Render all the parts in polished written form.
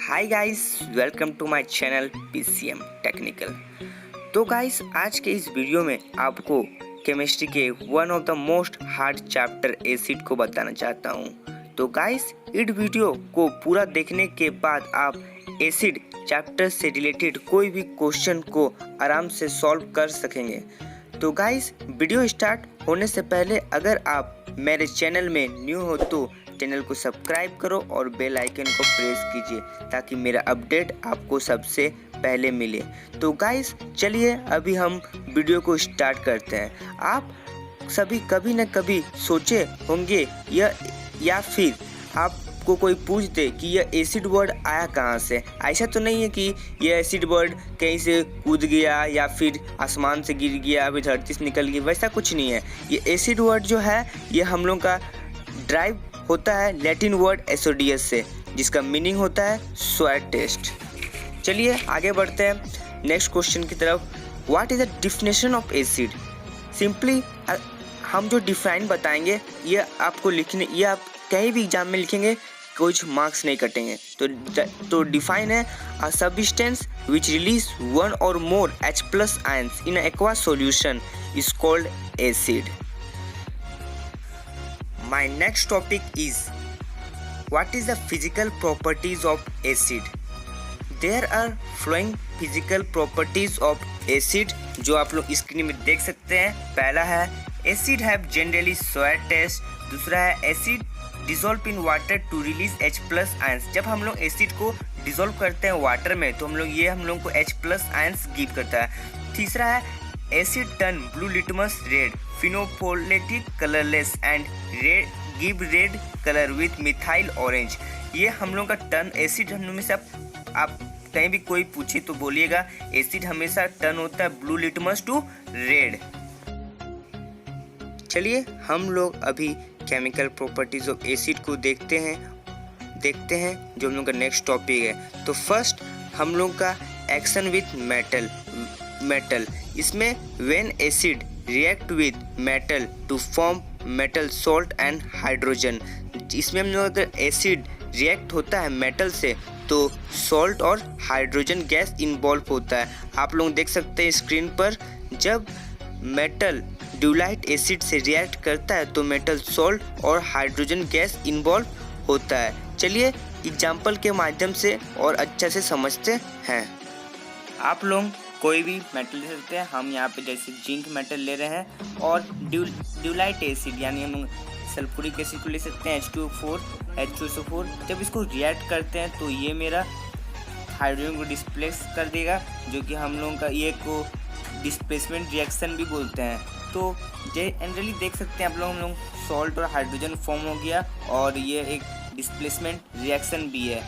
Hi guys, welcome to my channel PCM technical. तो guys, आज के इस वीडियो में आपको केमिस्ट्री के one of the most hard chapter acid को बताना चाहता हूँ। तो गाइस, इस वीडियो को पूरा देखने के बाद आप एसिड चैप्टर से रिलेटेड कोई भी क्वेश्चन को आराम से सॉल्व कर सकेंगे। तो गाइस, वीडियो स्टार्ट होने से पहले अगर आप मेरे चैनल में न्यू हो तो चैनल को सब्सक्राइब करो और बेल आइकन को प्रेस कीजिए ताकि मेरा अपडेट आपको सबसे पहले मिले। तो गाइस, चलिए अभी हम वीडियो को स्टार्ट करते हैं। आप सभी कभी न कभी सोचे होंगे या फिर आपको कोई पूछ दे कि यह एसिड वर्ड आया कहाँ से। ऐसा तो नहीं है कि यह एसिड वर्ड कहीं से कूद गया या फिर आसमान से गिर गया अभी धरती से निकल गया, वैसा कुछ नहीं है। ये एसिड वर्ड जो है ये हम लोग का ड्राइव होता है लैटिन वर्ड एसोडियस से, जिसका मीनिंग होता है स्वाद टेस्ट। चलिए आगे बढ़ते हैं नेक्स्ट क्वेश्चन की तरफ। What is the definition of acid? Simply हम जो डिफाइन बताएंगे ये आपको लिखने, ये आप कहीं भी एग्जाम में लिखेंगे, कुछ मार्क्स नहीं कटेंगे। तो डिफाइन है a substance which release one और मोर H+ ions in aqua solution is called acid. My next topic is what is the physical properties of acid? There are following physical properties of acid जो आप लोग screen में देख सकते हैं। पहला है acid have generally sour taste। दूसरा है acid dissolve in water to release H+ ions। जब हम लोग एसिड को डिसॉल्व करते हैं वाटर में तो हम लोग को H+ आयंस गिव करता है। तीसरा है acid turn blue litmus red फिनोफोलेटिक colourless and give red colour with methyl orange. ये हम लोग का टर्न एसिड हमेशा आप कहीं भी कोई पूछे तो बोलिएगा एसिड हमेशा टर्न होता है ब्लू लिटमस टू रेड। चलिए हम लोग अभी केमिकल प्रॉपर्टीज ऑफ एसिड को देखते हैं जो हम लोग का नेक्स्ट टॉपिक है। तो फर्स्ट हम लोग का एक्शन विथ मेटल। इसमें when acid react with metal to form metal salt and hydrogen. इसमें हम लोग अगर एसिड रिएक्ट होता है मेटल से तो सॉल्ट और हाइड्रोजन गैस इन्वॉल्व होता है। आप लोग देख सकते हैं स्क्रीन पर, जब मेटल ड्यूलाइट एसिड से रिएक्ट करता है तो मेटल सॉल्ट और हाइड्रोजन गैस इन्वॉल्व होता है। चलिए एग्जाम्पल के माध्यम से और अच्छा से समझते हैं। आप लोग कोई भी मेटल ले सकते हैं। हम यहाँ पे जैसे जिंक मेटल ले रहे हैं और ड्यूलाइट एसिड यानी हम सल्फ्यूरिक एसिड को ले सकते हैं H2SO4। जब इसको रिएक्ट करते हैं तो ये मेरा हाइड्रोजन को डिस्प्लेस कर देगा, जो कि हम लोगों का ये को डिस्प्लेसमेंट रिएक्शन भी बोलते हैं। तो जनरली देख सकते हैं आप लोग, हम लोग सॉल्ट और हाइड्रोजन फॉर्म हो गया और ये एक डिस्प्लेसमेंट रिएक्शन भी है।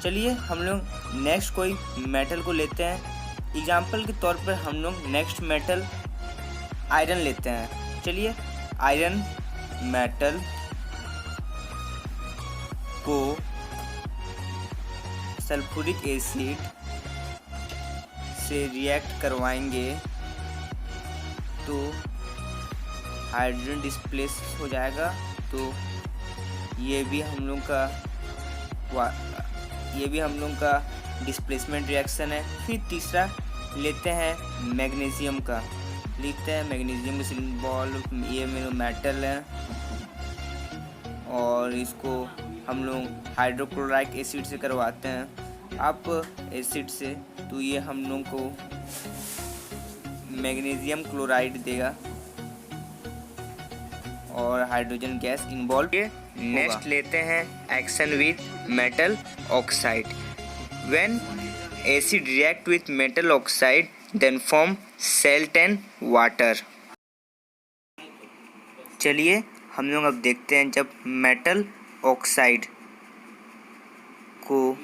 चलिए हम लोग नेक्स्ट कोई मेटल को लेते हैं। एग्जाम्पल के तौर पर हम लोग नेक्स्ट मेटल आयरन लेते हैं। चलिए आयरन मेटल को सल्फ्यूरिक एसिड से रिएक्ट करवाएंगे तो हाइड्रोजन डिस्प्लेस हो जाएगा। तो ये भी हम लोग का डिस्प्लेसमेंट रिएक्शन है। फिर तीसरा लेते हैं मैग्नीशियम का। लिखते हैं मैग्नीशियम में सिंबल, ये मेरा मेटल है और इसको हम लोग हाइड्रोक्लोराइक एसिड से करवाते हैं आप एसिड से, तो ये हम लोग को मैग्नीशियम क्लोराइड देगा और हाइड्रोजन गैस इन्वॉल्व। नेक्स्ट लेते हैं action with metal oxide. When acid react with metal oxide then form salt and water. चलिए हम लोग अब देखते हैं, जब मेटल ऑक्साइड को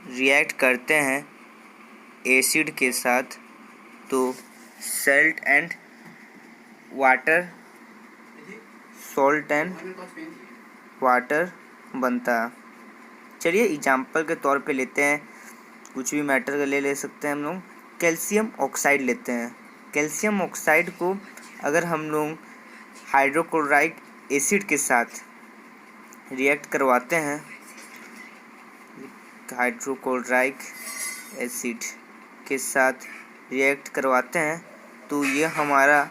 रिएक्ट करते हैं एसिड के साथ तो सॉल्ट एंड वाटर बनता है। चलिए एग्जाम्पल के तौर पे लेते हैं, कुछ भी मैटर ले सकते हैं। हम लोग कैल्शियम ऑक्साइड लेते हैं। कैल्शियम ऑक्साइड को अगर हम लोग हाइड्रोक्लोराइक एसिड के साथ रिएक्ट करवाते हैं हाइड्रोक्लोराइक एसिड के साथ रिएक्ट करवाते हैं तो ये हमारा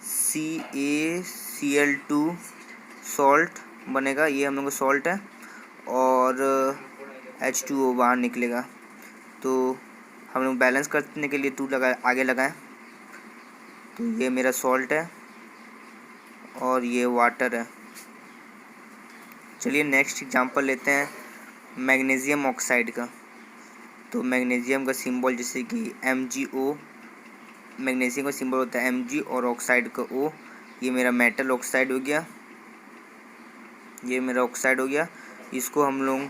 CaCl2 सॉल्ट बनेगा। ये हम लोग का सॉल्ट है और H2O बाहर निकलेगा। तो हम लोग बैलेंस करने के लिए 2 आगे लगाएं। तो ये मेरा सॉल्ट है और ये वाटर है। चलिए नेक्स्ट एग्जांपल लेते हैं मैग्नीशियम ऑक्साइड का। तो मैग्नीशियम का सिंबल जैसे कि MgO, मैग्नीशियम का सिंबल होता है Mg और ऑक्साइड का O। ये मेरा मेटल ऑक्साइड हो गया, ये मेरा ऑक्साइड हो गया। इसको हम लोग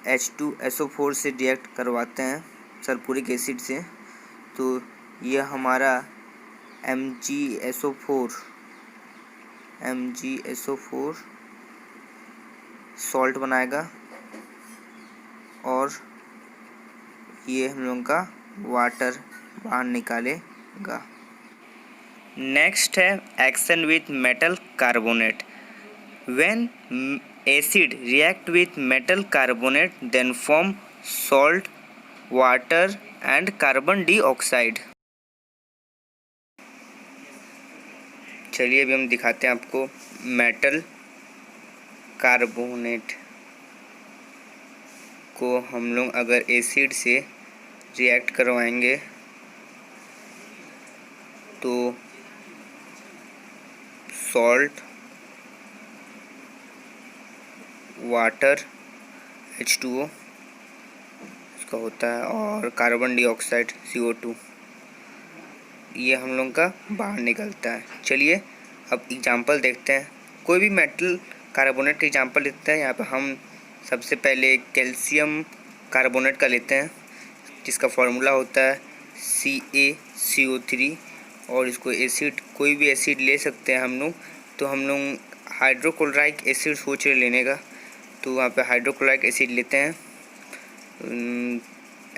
H2SO4 से रिएक्ट करवाते हैं सल्फ्यूरिक एसिड से। तो ये हमारा MgSO4 सॉल्ट बनाएगा और ये हम लोग का वाटर बाहर निकालेगा। नेक्स्ट है action with metal carbonate. When acid react with metal carbonate then form salt, water and carbon dioxide। चलिए अभी हम दिखाते हैं आपको मेटल कार्बोनेट को हम लोग अगर एसिड से रिएक्ट करवाएंगे तो सॉल्ट, वाटर H2O इसका होता है और कार्बन डाइऑक्साइड CO2 ये हम लोग का बाहर निकलता है। चलिए अब एग्जांपल देखते हैं। कोई भी मेटल कार्बोनेट का एग्जांपल लेते हैं। यहाँ पर हम सबसे पहले कैल्शियम कार्बोनेट का लेते हैं जिसका फार्मूला होता है CaCO3 और इसको एसिड कोई भी एसिड ले सकते हैं हम लोग। तो हम लोग हाइड्रोक्लोराइक एसिड सोच रहे लेने का। तो वहाँ पे हाइड्रोक्लोराइक एसिड लेते हैं,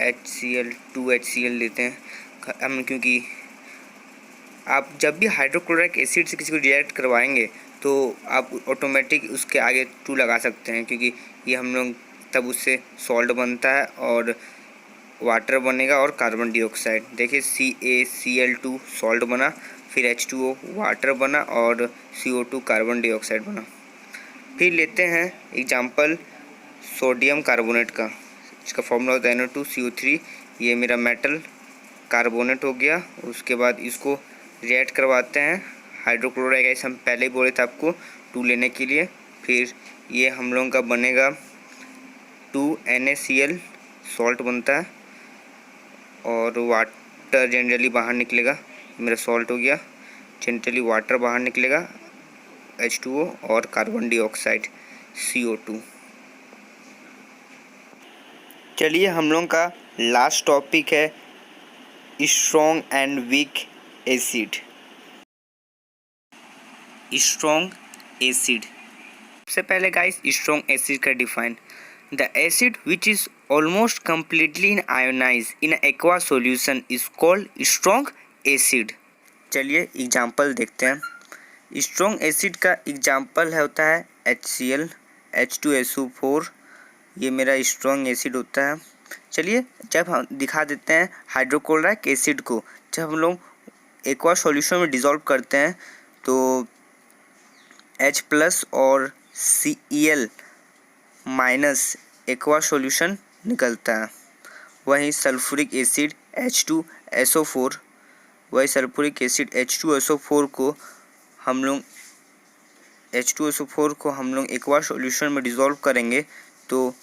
HCl लेते हैं हम, क्योंकि आप जब भी हाइड्रोक्लोराइक एसिड से किसी को रिएक्ट करवाएंगे तो आप ऑटोमेटिक उसके आगे 2 लगा सकते हैं, क्योंकि ये हम लोग तब उससे सॉल्ट बनता है और वाटर बनेगा और कार्बन डाइऑक्साइड। देखिए CaCl2 सॉल्ट बना, फिर H2O वाटर बना और CO2 कार्बन डाइऑक्साइड बना। फिर लेते हैं एग्जांपल सोडियम कार्बोनेट का, इसका फॉर्मूला होता है NO2CO3। ये मेरा मेटल कार्बोनेट हो गया। उसके बाद इसको रिएक्ट करवाते हैं हाइड्रोक्लोराइक एसिड, हम पहले ही बोले थे आपको 2 लेने के लिए। फिर ये हम लोगों का बनेगा 2NaCl सॉल्ट बनता है और वाटर जनरली बाहर निकलेगा। मेरा सॉल्ट हो गया, जनरली वाटर बाहर निकलेगा H2O और कार्बन डाइऑक्साइड CO2। चलिए हम लोगों का लास्ट टॉपिक है strong and weak acid. Strong acid, सबसे पहले गाइस स्ट्रॉन्ग एसिड का define, the acid which is almost completely in ionize in aqua solution is called strong acid. चलिए एग्जांपल देखते हैं। स्ट्रॉन्ग एसिड का एग्जांपल होता है HCl, H2SO4, ये मेरा स्ट्रॉन्ग एसिड होता है। चलिए जब हम दिखा देते हैं हाइड्रोक्लोराइक एसिड को, जब हम लोग एक्वा सॉल्यूशन में डिसॉल्व करते हैं तो H+ और Cl- एक्वा सॉल्यूशन निकलता है। वहीं सल्फ्यूरिक एसिड H2SO4, वही सल्फ्यूरिक एसिड H2SO4 को हम लोग एक्वा सॉल्यूशन में डिसॉल्व करेंगे तो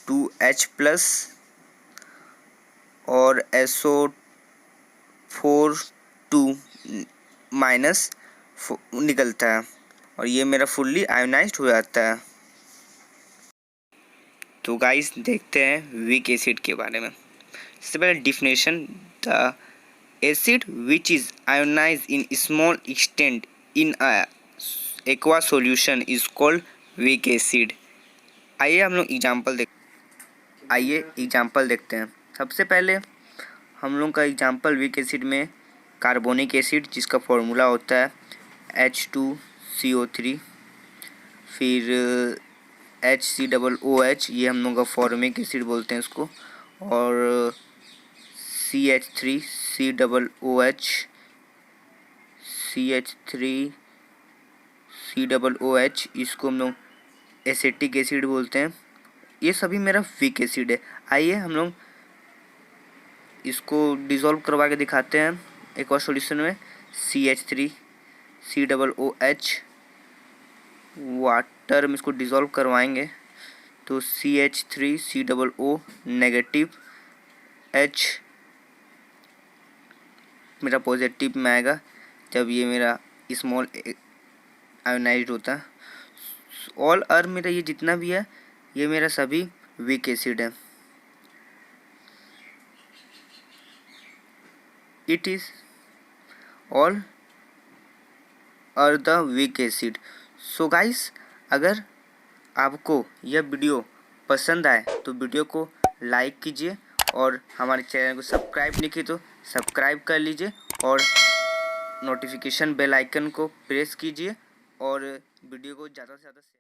2H+ और SO4 माइनस निकलता है और ये मेरा फुल्ली आयोनाइज्ड हो जाता है। तो गाइस देखते हैं वीक एसिड के बारे में। सबसे पहले definition, the acid which is ionize in small extent in aqua solution is called weak acid. आइए हम लोग एग्जांपल देखते हैं। सबसे पहले हम लोग का एग्जांपल वीक एसिड में कार्बोनिक एसिड जिसका फॉर्मूला होता है H2CO3, फिर HCOOH, ये हम लोग का फॉर्मिक एसिड बोलते हैं इसको, और CH3COOH, इसको हम लोग एसिटिक एसिड बोलते हैं। ये सभी मेरा वीक एसिड है। आइए हम लोग इसको डिसॉल्व करवा के दिखाते हैं एक और सॉल्यूशन में। CH3COOH, वाटर में इसको डिसॉल्व करवाएंगे तो CH3COO नेगेटिव, H मेरा पॉजिटिव में आएगा जब ये मेरा स्मॉल आयोनाइज्ड होता है। ऑल और मेरा ये जितना भी है ये मेरा सभी वीक एसिड है। It is all are the weak acid. So guys, अगर आपको यह वीडियो पसंद आए तो वीडियो को लाइक कीजिए और हमारे चैनल को सब्सक्राइब नहीं किए तो सब्सक्राइब कर लीजिए और नोटिफिकेशन बेल आइकन को प्रेस कीजिए और वीडियो को ज़्यादा से ज़्यादा